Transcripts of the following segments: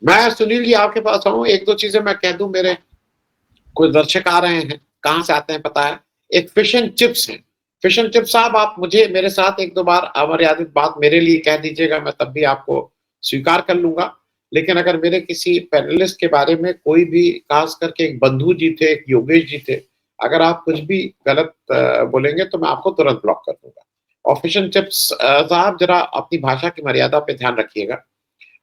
मैं सुनील जी आपके पास आऊं, एक दो चीजें मैं कह दूं। मेरे कुछ दर्शक आ रहे हैं, कहाँ से आते हैं पता है, एक फिश एंड चिप्स है। फिश एंड चिप्स साहब, आप मुझे मेरे साथ एक दो बार अमर्यादित बात मेरे लिए कह दीजिएगा, मैं तब भी आपको स्वीकार कर लूंगा। लेकिन अगर मेरे किसी पैनलिस्ट के बारे में कोई भी, खास करके एक बंधु जी थे, एक योगेश जी थे, अगर आप कुछ भी गलत बोलेंगे तो मैं आपको तुरंत ब्लॉक कर दूंगा। और फिश एंड चिप्स साहब, जरा अपनी भाषा की मर्यादा पे ध्यान रखिएगा।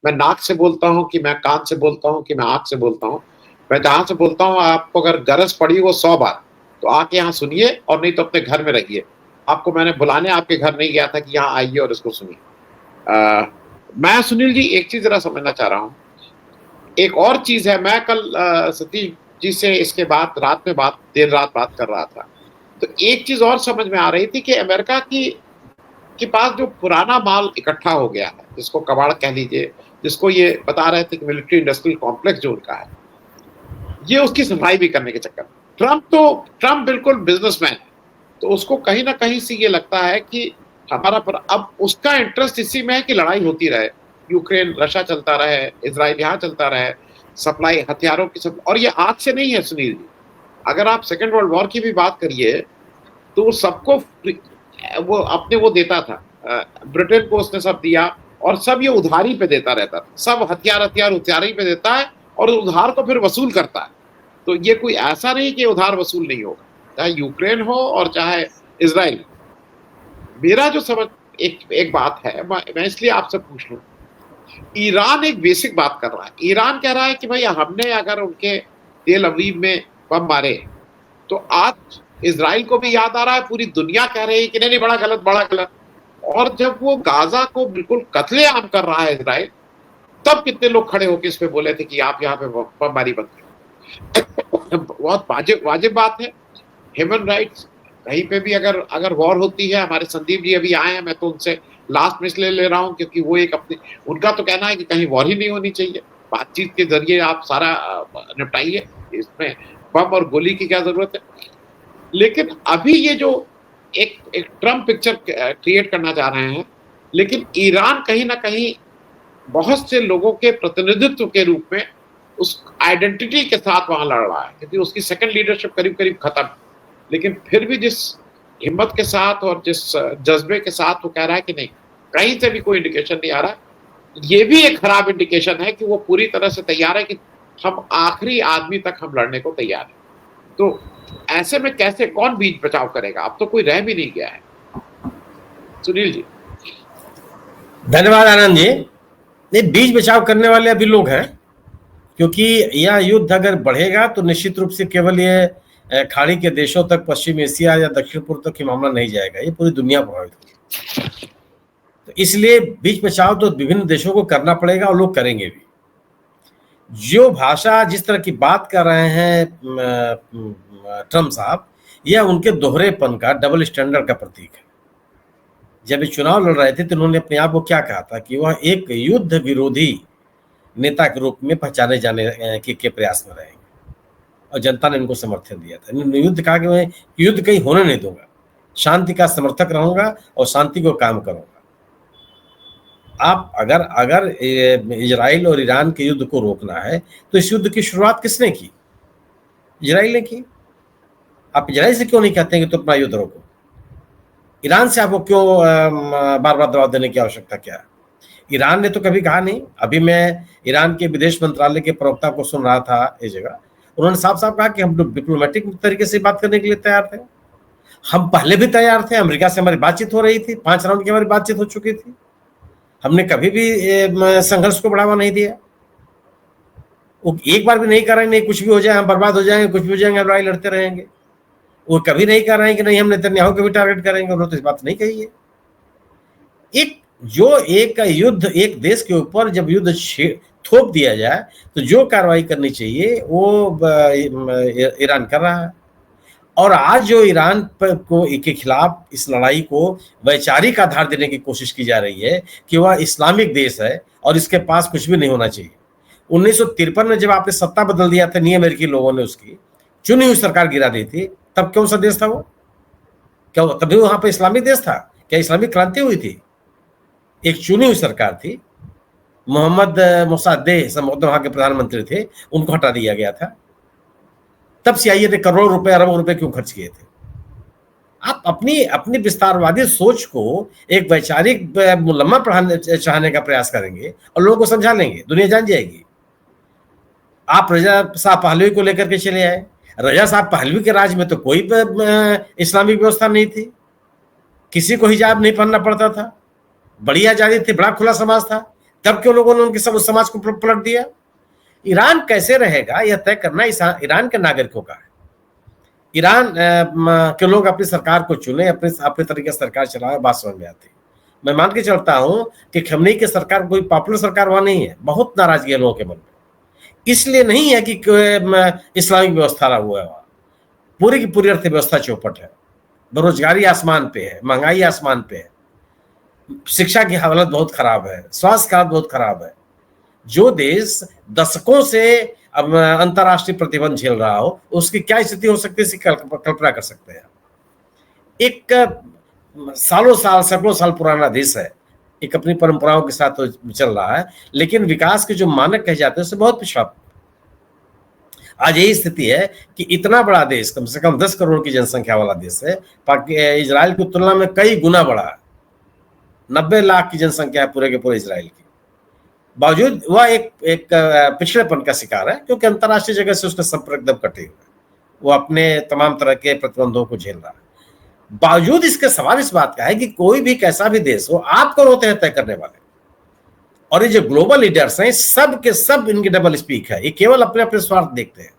मैं नाक से बोलता हूँ कि मैं कान से बोलता हूँ कि मैं आंख से बोलता हूँ, मैं जहां से बोलता हूँ, आपको अगर गरज पड़ी वो 100 बार, तो आके यहाँ सुनिए, और नहीं तो अपने घर में रहिए। आपको मैंने बुलाने आपके घर नहीं गया था कि यहाँ आइए और इसको सुनिए। मैं सुनील जी एक चीज जरा समझना चाह रहा हूँ। एक और चीज है, मैं कल सतीश जी से इसके बाद रात में बात, देर रात बात कर रहा था, तो एक चीज और समझ में आ रही थी कि अमेरिका की के पास जो पुराना माल इकट्ठा हो गया है, जिसको कबाड़ कह लीजिए, जिसको ये बता रहे थे कि मिलिट्री इंडस्ट्रियल कॉम्प्लेक्स जो उनका है, ये उसकी सफाई भी करने के चक्कर में, ट्रम्प बिल्कुल बिजनेसमैन है, तो उसको कहीं ना कहीं से ये लगता है कि हमारा पर, अब उसका इंटरेस्ट इसी में है कि लड़ाई होती रहे, यूक्रेन रशिया चलता रहे, इसराइल यहाँ चलता रहे, सप्लाई हथियारों की सब। और ये आज से नहीं है सुनील जी, अगर आप सेकेंड वर्ल्ड वॉर की भी बात करिए, तो वो सबको वो अपने वो देता था, ब्रिटेन को उसने सब दिया, और सब ये उधारी पे देता रहता था, सब हथियार हथियार उधारी पे देता है, और उधार को फिर वसूल करता है। तो ये कोई ऐसा नहीं कि उधार वसूल नहीं होगा, चाहे यूक्रेन हो और चाहे इसराइल। मेरा जो समझ, एक बात है, मैं इसलिए आपसे पूछ लूं, ईरान एक बेसिक बात कर रहा है। ईरान कह रहा है कि भाई हमने अगर उनके तेल अवीव में बम मारे, तो आज इसराइल को भी याद आ रहा है, पूरी दुनिया कह रही है कि नहीं नहीं, बड़ा गलत बड़ा गलत। और जब वो गाजा को बिल्कुल कत्लेआम कर रहा है इसराइल, तब कितने लोग खड़े होकर इस पे बोले थे कि आप यहाँ पे बमबारी बंद करें। बहुत वाजिब वाजिब बात है। ह्यूमन राइट्स कहीं पे भी अगर अगर वॉर होती है, हमारे संदीप जी अभी आए हैं, मैं तो उनसे लास्ट में इसलिए ले रहा हूं क्योंकि वो एक अपने, उनका तो कहना है कि कहीं वॉर ही नहीं होनी चाहिए, बातचीत के जरिए आप सारा निपटाइए, इसमें बम और गोली की क्या जरूरत है। लेकिन अभी ये जो एक एक ट्रम्प पिक्चर क्रिएट करना चाह रहे हैं, लेकिन ईरान कहीं ना कहीं बहुत से लोगों के प्रतिनिधित्व के रूप में उस आइडेंटिटी के साथ वहां लड़ रहा है, क्योंकि उसकी सेकंड लीडरशिप करीब करीब खत्म। लेकिन फिर भी जिस हिम्मत के साथ और जिस जज्बे के साथ वो कह रहा है कि नहीं, कहीं से भी कोई इंडिकेशन नहीं आ रहा, ये भी एक खराब इंडिकेशन है कि वो पूरी तरह से तैयार है कि हम आखिरी आदमी तक हम लड़ने को तैयार है। तो ऐसे में कैसे कौन बीच बचाव करेगा, अब तो कोई रह भी नहीं गया है। सुनील जी। धन्यवाद आनंद जी। ये बीच बचाव करने वाले अभी लोग हैं, क्योंकि यह युद्ध अगर बढ़ेगा तो निश्चित रूप से केवल ये खाड़ी के देशों तक, पश्चिम एशिया या दक्षिण पूर्व तक ही मामला नहीं जाएगा, ये पूरी दुनिया प्रभावित होगी। तो इसलिए बीच बचाव तो विभिन्न देशों को करना पड़ेगा और लोग करेंगे भी। जो भाषा, जिस तरह की बात कर रहे हैं ट्रम्प साहब, यह उनके दोहरेपन का, डबल स्टैंडर्ड का प्रतीक है। जब ये चुनाव लड़ रहे थे तो उन्होंने अपने आप को क्या कहा था कि वह एक युद्ध विरोधी नेता के रूप में पहचाने जाने के प्रयास में रहेंगे, और जनता ने इनको समर्थन दिया था। इन्होंने युद्ध कहा कि मैं युद्ध कहीं होने नहीं दूंगा, शांति का समर्थक रहूंगा और शांति को काम करूंगा। आप अगर अगर इजराइल और ईरान के युद्ध को रोकना है तो इस युद्ध की शुरुआत किसने की? इजराइल ने की। आप इजराइल से क्यों नहीं कहते हैं कि तुम अपना युद्ध रोको? ईरान से आपको क्यों बार बार दबाव देने की आवश्यकता क्या है? ईरान ने तो कभी कहा नहीं। अभी मैं ईरान के विदेश मंत्रालय के प्रवक्ता को सुन रहा था इस जगह, उन्होंने साफ साफ कहा कि हम लोग डिप्लोमेटिक तरीके से बात करने के लिए तैयार थे। हम पहले भी तैयार थे, अमेरिका से हमारी बातचीत हो रही थी, 5 राउंड की हमारी बातचीत हो चुकी थी। हमने कभी भी संघर्ष को बढ़ावा नहीं दिया। वो एक बार भी नहीं कर रहे नहीं कुछ भी हो जाए हम बर्बाद हो जाएंगे, कुछ भी हो जाएंगे, लड़ाई लड़ते रहेंगे। वो कभी नहीं कर रहे हैं कि नहीं हम नेतन्याहू को भी टारगेट करेंगे, उन्होंने तो इस बात नहीं कही है। एक युद्ध, एक देश के ऊपर जब युद्ध थोप दिया जाए तो जो कार्रवाई करनी चाहिए वो ईरान कर रहा है। और आज जो ईरान को के खिलाफ इस लड़ाई को वैचारिक आधार देने की कोशिश की जा रही है कि वह इस्लामिक देश है और इसके पास कुछ भी नहीं होना चाहिए। 1953 में जब आपने सत्ता बदल दिया था, नहीं अमेरिकी लोगों ने उसकी चुनी हुई सरकार गिरा दी थी, तब कौन सा देश था वो? क्या तभी वहां पर इस्लामिक देश था? क्या इस्लामिक क्रांति हुई थी? एक चुनी हुई सरकार थी, मोहम्मद मोसाद्देह संभवतः वहां के प्रधानमंत्री थे, उनको हटा दिया गया था। तब सीआईए ने करोड़ों रुपए अरबों रुपए क्यों खर्च किए थे? आप अपनी अपनी विस्तारवादी सोच को एक वैचारिक मुलम्मा पढ़ाने चाहने का प्रयास करेंगे और लोगों को समझा लेंगे, दुनिया जान जाएगी। आप रजा साहब पहलवी को लेकर के चले आए। रजा साहब पहलवी के राज में तो कोई इस्लामिक व्यवस्था नहीं थी, किसी को हिजाब नहीं पहनना पड़ता था, बड़ी आजादी थी, बड़ा खुला समाज था। तब क्यों लोगों ने उनके सब समाज को पलट दिया? ईरान कैसे रहेगा यह तय करना ईरान के नागरिकों का है। ईरान के लोग अपनी सरकार को चुने, अपने तरीके से सरकार चलाए, बात समझ में आती। मैं मान के चलता हूं कि खमनी की सरकार कोई पॉपुलर सरकार वहां नहीं है, बहुत नाराजगी है लोगों के मन में। इसलिए नहीं है कि इस्लामिक व्यवस्था हुआ है वहां, पूरी की पूरी अर्थव्यवस्था चौपट है, बेरोजगारी आसमान पे है, महंगाई आसमान पे है, शिक्षा की हालत बहुत खराब है, स्वास्थ्य की हालत बहुत खराब है। जो देश दशकों से अब अंतरराष्ट्रीय प्रतिबंध झेल रहा हो, उसकी क्या स्थिति हो सकती है, इसकी कल्पना कर सकते हैं। एक सालों साल सैकड़ों साल पुराना देश है, एक अपनी परंपराओं के साथ तो चल रहा है, लेकिन विकास के जो मानक कहे जाते हैं उससे बहुत पिछड़ा। आज यही स्थिति है कि इतना बड़ा देश, कम से कम 10 करोड़ की जनसंख्या वाला देश है, इजराइल की तुलना में कई गुना बड़ा है। 90 लाख की जनसंख्या है पूरे के पूरे इजराइल की। बावजूद वह एक पिछड़ेपन का शिकार है, क्योंकि अंतरराष्ट्रीय जगह से उसके संपर्क एकदम कटे हुए हैं, वो अपने तमाम तरह के प्रतिबंधों को झेल रहा है। बावजूद इसके सवाल इस बात का है कि कोई भी कैसा भी देश हो, आप कौन होते हैं तय करने वाले? और ये जो ग्लोबल लीडर्स हैं, सब के सब इनकी डबल स्पीक है, ये केवल अपने अपने स्वार्थ देखते हैं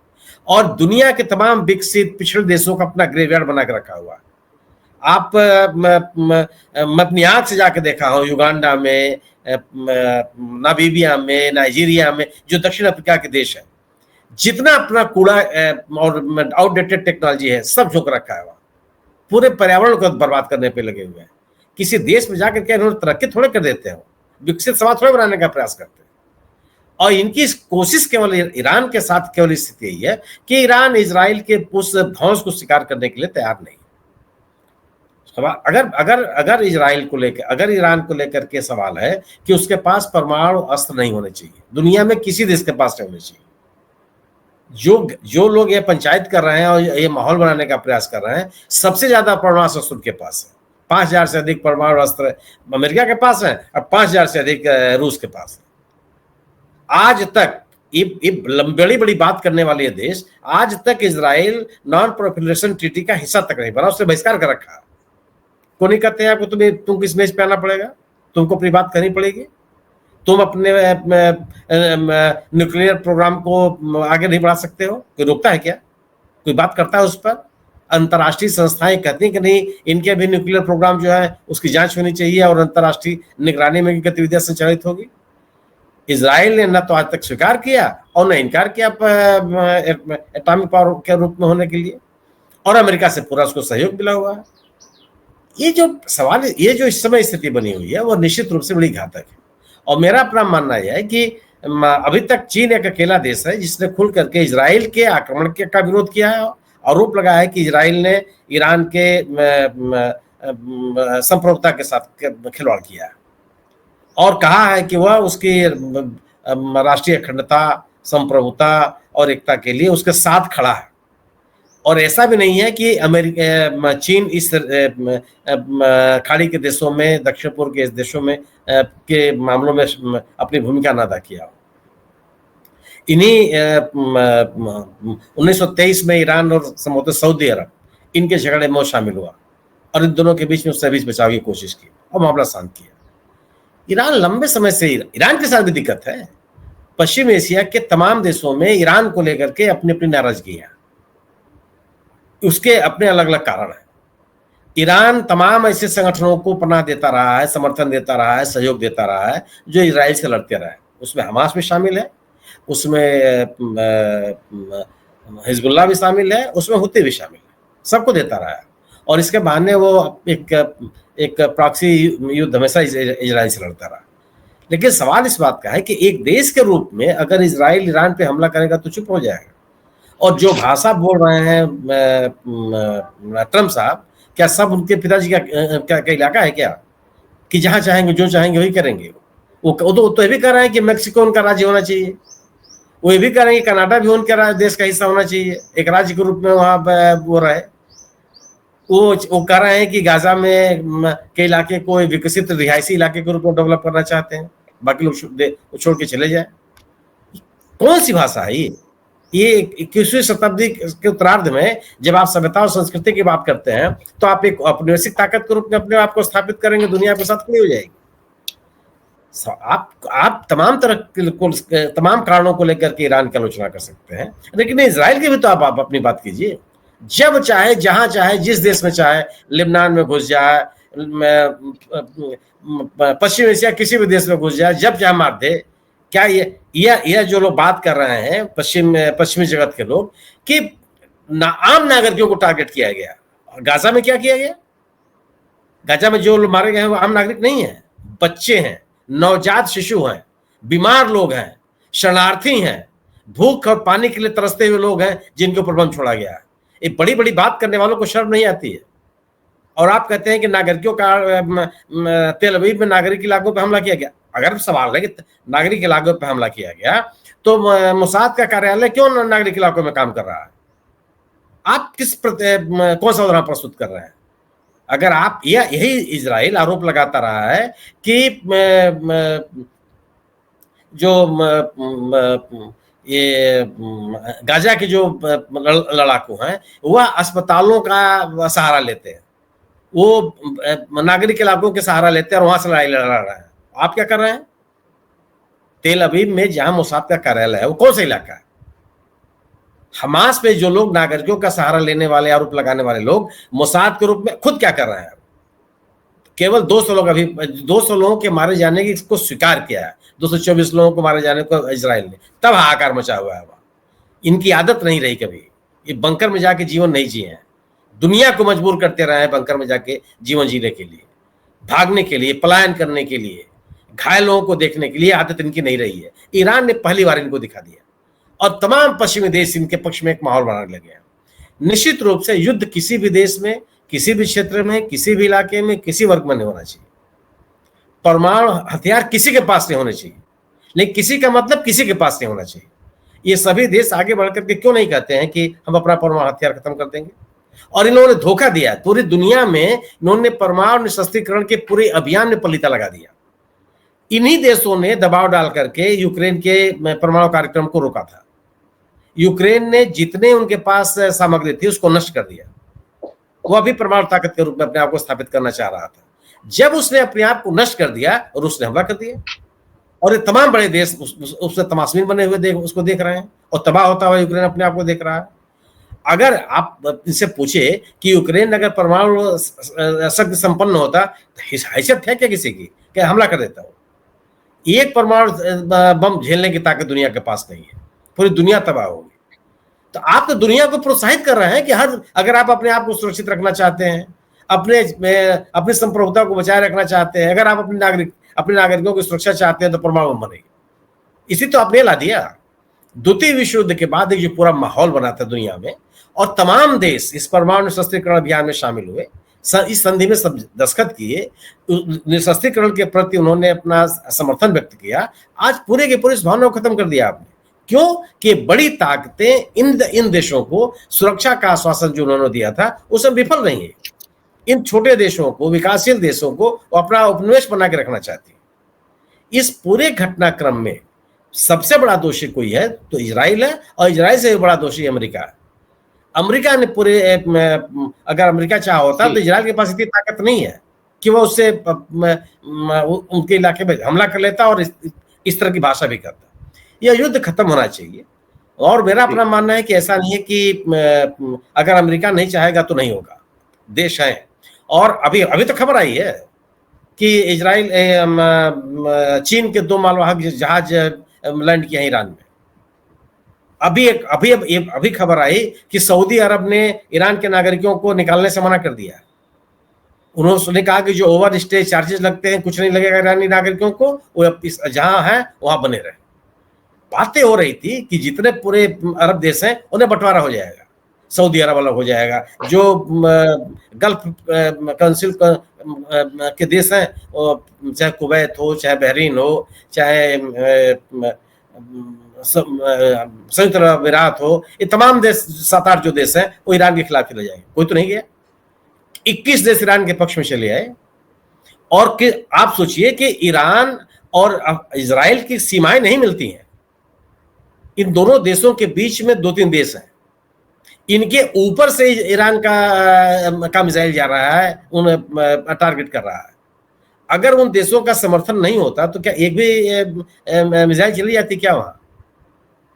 और दुनिया के तमाम विकसित पिछड़े देशों का अपना ग्रेवयार्ड बना के रखा हुआ है। आप मैं अपनी आंख से जाके देखा हूं, युगांडा में, नामीबिया में, नाइजीरिया में, जो दक्षिण अफ्रीका के देश है, जितना अपना कूड़ा और आउटडेटेड टेक्नोलॉजी है सब झोंक रखा है, वहां पूरे पर्यावरण को बर्बाद करने पे लगे हुए हैं। किसी देश में जाकर के इन्होंने तरक्की थोड़े कर देते हो, विकसित समाज थोड़े बनाने का प्रयास करते हैं। और इनकी कोशिश केवल ईरान के साथ केवल स्थिति यही है कि ईरान इजराइल के उस ध्वंस को स्वीकार करने के लिए तैयार नहीं। अगर अगर अगर इजराइल को लेकर, अगर ईरान को लेकर के सवाल है कि उसके पास परमाणु अस्त्र नहीं होने चाहिए, दुनिया में किसी देश के पास नहीं होने चाहिए। जो लोग ये पंचायत कर रहे हैं और ये माहौल बनाने का प्रयास कर रहे हैं, सबसे ज्यादा परमाणु अस्त्र उनके पास है। 5000 से अधिक परमाणु अस्त्र अमेरिका के पास है और 5000 से अधिक रूस के पास है। आज तक ये बड़ी बड़ी बात करने वाले ये देश, आज तक इजराइल नॉन प्रोलिफरेशन ट्रीटी का हिस्सा तक नहीं बना, उसने बहिष्कार कर रखा है। को नहीं कहते हैं आपको, तुमको इस मेज पे आना पड़ेगा, तुमको अपनी बात करनी पड़ेगी, तुम अपने न्यूक्लियर प्रोग्राम को आगे नहीं बढ़ा सकते हो। कोई रोकता है क्या? कोई बात करता है उस पर? अंतर्राष्ट्रीय संस्थाएं कहती हैं कि नहीं, इनके भी न्यूक्लियर प्रोग्राम जो है उसकी जांच होनी चाहिए और अंतर्राष्ट्रीय निगरानी में गतिविधियां संचालित होगी। इजराइल ने न तो आज तक स्वीकार किया और न इनकार किया एटॉमिक पावर के रूप में होने के लिए, और अमेरिका से पूरा उसको सहयोग मिला हुआ है। ये जो सवाल, ये जो इस समय स्थिति बनी हुई है वो निश्चित रूप से बड़ी घातक है। और मेरा अपना मानना यह है कि अभी तक चीन एक अकेला देश है जिसने खुल करके इजराइल के आक्रमण का विरोध किया है, आरोप लगा है कि इजराइल ने ईरान के संप्रभुता के साथ खिलवाड़ किया है और कहा है कि वह उसकी राष्ट्रीय अखंडता, संप्रभुता और एकता के लिए उसके साथ खड़ा है। और ऐसा भी नहीं है कि चीन इस खाड़ी के देशों में, दक्षिण पूर्व के इस देशों में के मामलों में अपनी भूमिका न अदा किया हो। इन्हीं 1923 में ईरान और संभवतः सऊदी अरब इनके झगड़े में शामिल हुआ और इन दोनों के बीच में उसने बीच बचाव की कोशिश की और मामला शांत किया। ईरान लंबे समय से, ईरान के साथ भी दिक्कत है। पश्चिम एशिया के तमाम देशों में ईरान को लेकर के अपनी अपनी नाराजगी है, उसके अपने अलग अलग कारण हैं। ईरान तमाम ऐसे संगठनों को पनाह देता रहा है, समर्थन देता रहा है, सहयोग देता रहा है जो इजराइल से लड़ते रहे। उसमें हमास भी शामिल है, उसमें हिजबुल्लाह भी शामिल है, उसमें हुती भी शामिल है, सबको देता रहा है। और इसके बहाने वो एक प्रॉक्सी युद्ध हमेशा इजराइल से लड़ता रहा। लेकिन सवाल इस बात का है कि एक देश के रूप में अगर इजराइल ईरान पे हमला करेगा तो चुप हो जाएगा। और जो भाषा बोल रहे हैं ट्रम्प साहब, क्या सब उनके पिताजी का इलाका है क्या कि जहां चाहेंगे जो चाहेंगे वही करेंगे? वो तो ये भी कह रहे हैं कि मेक्सिको उनका राज्य होना चाहिए, वो ये भी कह रहे हैं कि कनाडा भी उनके देश का हिस्सा होना चाहिए, एक राज्य के रूप में वहां वो रहे। वो कह रहे हैं कि गाजा में के इलाके को विकसित रिहायशी इलाके के रूप में डेवलप करना चाहते हैं, बाकी लोग छोड़ के चले जाए। कौन सी भाषा है ये 21वीं शताब्दी के उत्तरार्ध में जब आप सभ्यता और संस्कृति की बात करते हैं तो आप एक औपनिवेशिक ताकत के रूप में अपने आप को स्थापित करेंगे, दुनिया के साथ खड़ी हो जाएगी। आप तमाम कारणों को लेकर के ईरान की आलोचना कर सकते हैं, लेकिन इजराइल की भी तो आप अपनी बात कीजिए। जब चाहे, जहां चाहे, जिस देश में चाहे, लेबनान में घुस जाए, पश्चिम एशिया किसी भी देश में घुस जाए, जब चाहे मार दे। क्या ये जो लोग बात कर रहे हैं पश्चिमी जगत के लोग कि आम नागरिकों को टारगेट किया गया, गाजा में क्या किया गया? गाजा में जो लोग मारे गए हैं वो आम नागरिक नहीं है, बच्चे हैं, नवजात शिशु हैं, बीमार लोग हैं, शरणार्थी हैं, भूख और पानी के लिए तरसते हुए लोग हैं जिनके ऊपर बम छोड़ा गया है। एक बड़ी बड़ी बात करने वालों को शर्म नहीं आती है। और आप कहते हैं कि नागरिकों का तेल अवीव में नागरिक इलाकों पर हमला किया गया। अगर सवाल है कि नागरिक इलाकों पर हमला किया गया तो मोसाद का कार्यालय क्यों नागरिक इलाकों में काम कर रहा है? आप कौन सा उदाहरण प्रस्तुत कर रहे हैं? अगर आप यही इजराइल आरोप लगाता रहा है कि जो ये गाजा के जो लड़ाकू हैं वह अस्पतालों का सहारा लेते हैं, वो नागरिक इलाकों के सहारा लेते हैं और वहां से लड़ाई लड़ रहे हैं। आप क्या कर रहे हैं? तेल अवीव में जहां मोसाद का कार्यालय है वो कौन सा इलाका है? हमास पे जो लोग नागरिकों का सहारा लेने वाले, आरोप लगाने वाले लोग मोसाद के रूप में खुद क्या कर रहे हैं? केवल 200 लोग, अभी 200 लोगों के मारे जाने की को स्वीकार किया है, 224 लोगों को मारे जाने को इजराइल ने, तब हाहाकार मचा हुआ है। इनकी आदत नहीं रही कभी, ये बंकर में जाके जीवन नहीं जिए हैं, दुनिया को मजबूर करते रहे हैं बंकर में जाके जीवन जीने के लिए, भागने के लिए, पलायन करने के लिए, घायल लोगों को देखने के लिए। आदत इनकी नहीं रही है। ईरान ने पहली बार इनको दिखा दिया और तमाम पश्चिमी देश इनके पक्ष में एक माहौल बनाने लगे हैं। निश्चित रूप से युद्ध किसी भी देश में, किसी भी क्षेत्र में, किसी भी इलाके में, किसी वर्ग में नहीं होना चाहिए। परमाणु हथियार किसी के पास नहीं होने चाहिए, लेकिन किसी का मतलब किसी के पास नहीं होना चाहिए। ये सभी देश आगे बढ़कर के क्यों नहीं कहते हैं कि हम अपना परमाणु हथियार खत्म कर देंगे? और इन्होंने धोखा दिया पूरी दुनिया में। इन्होंने परमाणु निशस्त्रीकरण के पूरे अभियान में पलीता लगा दिया। इन्हीं देशों ने दबाव डाल करके यूक्रेन के परमाणु कार्यक्रम को रोका था। यूक्रेन ने जितने उनके पास सामग्री थी उसको नष्ट कर दिया। वो अभी परमाणु ताकत के रूप में अपने आप को स्थापित करना चाह रहा था। जब उसने अपने आप को नष्ट कर दिया और उसने हमला कर दिया, और ये तमाम बड़े देश उससे तमाशबीन बने हुए उसको देख रहे हैं, और तबाह होता हुआ यूक्रेन अपने आप को देख रहा है। अगर आप इनसे पूछे कि यूक्रेन अगर परमाणु शक्ति संपन्न होता तो हैसियत है क्या किसी की क्या हमला कर देता हो? एक परमाणु बम झेलने की ताकत दुनिया के पास नहीं है, पूरी दुनिया तबाह होगी। तो आप तो दुनिया को प्रोत्साहित कर रहे हैं कि अगर आप अपने आप को सुरक्षित रखना चाहते हैं, अपनी संप्रभुता को बचाए रखना चाहते हैं, अगर आप अपने नागरिकों की सुरक्षा चाहते हैं तो परमाणु बम बनेगी। इसी तो आपने ला दिया। द्वितीय विश्व युद्ध के बाद एक जो पूरा माहौल बना था दुनिया में, और तमाम देश इस परमाणु निशस्त्रीकरण अभियान में शामिल हुए, इस संधि में सब दस्तखत किए, निशस्त्रीकरण के प्रति उन्होंने अपना समर्थन व्यक्त किया। आज पूरे के पूरे इस भावना को खत्म कर दिया आपने। क्यों? कि बड़ी ताकतें इन देशों को सुरक्षा का आश्वासन जो उन्होंने दिया था उसमें विफल रही है। इन छोटे देशों को, विकासशील देशों को अपना उपनिवेश बना के रखना चाहती है। इस पूरे घटनाक्रम में सबसे बड़ा दोषी कोई है तो इजराइल है, और इजराइल से भी बड़ा दोषी अमेरिका है। अमेरिका ने अगर अमेरिका चाह होता तो इजराइल के पास इतनी ताकत नहीं है कि वो उससे उनके इलाके में हमला कर लेता और इस तरह की भाषा भी करता। यह युद्ध खत्म होना चाहिए। और मेरा अपना मानना है कि ऐसा नहीं है कि अगर अमेरिका नहीं चाहेगा तो नहीं होगा। देश है, और अभी तो खबर आई है कि इजराइल चीन के 2 मालवाहक जहाज लैंड किए हैं ईरान में। अभी खबर आई कि सऊदी अरब ने ईरान के नागरिकों को निकालने से मना कर दिया। उन्होंने कहा कि जो ओवर स्टे चार्जेस लगते हैं कुछ नहीं लगेगा ईरानी नागरिकों को, वो जहां है वहां बने रहे। बातें हो रही थी कि जितने पूरे अरब देश हैं उन्हें बंटवारा हो जाएगा। सऊदी अरब अलग हो जाएगा, जो गल्फ काउंसिल के देश हैं, चाहे कुवैत हो, चाहे बहरीन हो, चाहे संयुक्त अरब अमीरात हो, ये तमाम देश 7-8 जो देश हैं वो ईरान के खिलाफ चले जाएंगे। कोई तो नहीं गया, 21 देश ईरान के पक्ष में चले आए। और कि आप सोचिए कि ईरान और इजराइल की सीमाएं नहीं मिलती हैं, इन दोनों देशों के बीच में 2-3 देश हैं, इनके ऊपर से ईरान का मिसाइल जा रहा है, उन्हें टारगेट कर रहा है। अगर उन देशों का समर्थन नहीं होता तो क्या एक भी मिसाइल चली जाती क्या वहां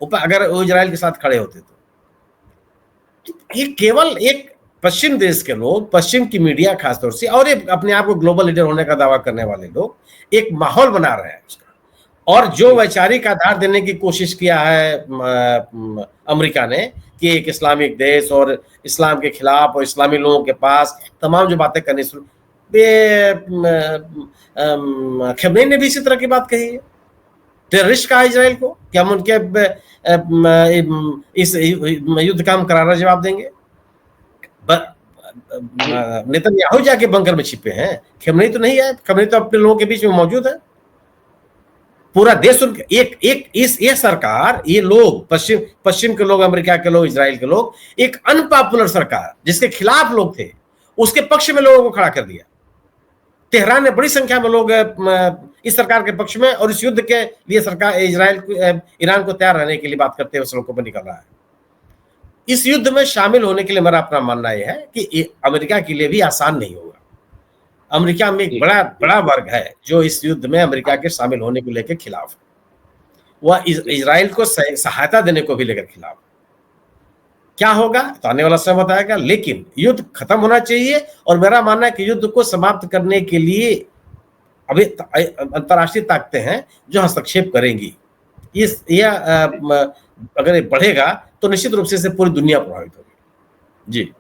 ऊपर, अगर वो इजराइल के साथ खड़े होते तो ये केवल एक पश्चिम देश के लोग, पश्चिम की मीडिया खासतौर से, और ये अपने आप को ग्लोबल लीडर होने का दावा करने वाले लोग एक माहौल बना रहे हैं उसका, और जो वैचारिक आधार देने की कोशिश किया है अमेरिका ने कि एक इस्लामिक देश और इस्लाम के खिलाफ और इस्लामी लोगों के पास तमाम जो बातें करनी शुरू, खमेनी ने भी इसी तरह की बात कही है, टेररिस्ट कहा इजराइल को कि हम उनके इस युद्ध का हम करारा जवाब देंगे। नेतन्याहू जाके बंकर में छिपे हैं, खमेनी तो नहीं है, खमेनी तो अपने लोगों के बीच में मौजूद है। पूरा देश ये सरकार, ये लोग, पश्चिम के लोग, अमेरिका के लोग, इजराइल के लोग, एक अनपॉपुलर सरकार जिसके खिलाफ लोग थे उसके पक्ष में लोगों को खड़ा कर दिया। तेहरान ने बड़ी संख्या में लोग इस सरकार के पक्ष में, और इस युद्ध के लिए सरकार ईरान को तैयार रहने के लिए बात करते हुए सड़कों पर निकल रहा है। इस युद्ध में शामिल होने के लिए मेरा अपना मानना यह है कि अमेरिका के लिए भी आसान नहीं होगा। अमेरिका में एक बड़ा वर्ग है जो इस युद्ध में अमेरिका के शामिल होने को लेकर खिलाफ है, वह इजराइल को सहायता देने को भी लेकर खिलाफ है। क्या होगा तो आने वाला समय बताएगा, लेकिन युद्ध खत्म होना चाहिए, और मेरा मानना है कि युद्ध को समाप्त करने के लिए अभी अंतर्राष्ट्रीय ताकतें हैं जो हस्तक्षेप करेंगी। अगर ये बढ़ेगा तो निश्चित रूप से पूरी दुनिया प्रभावित होगी। जी।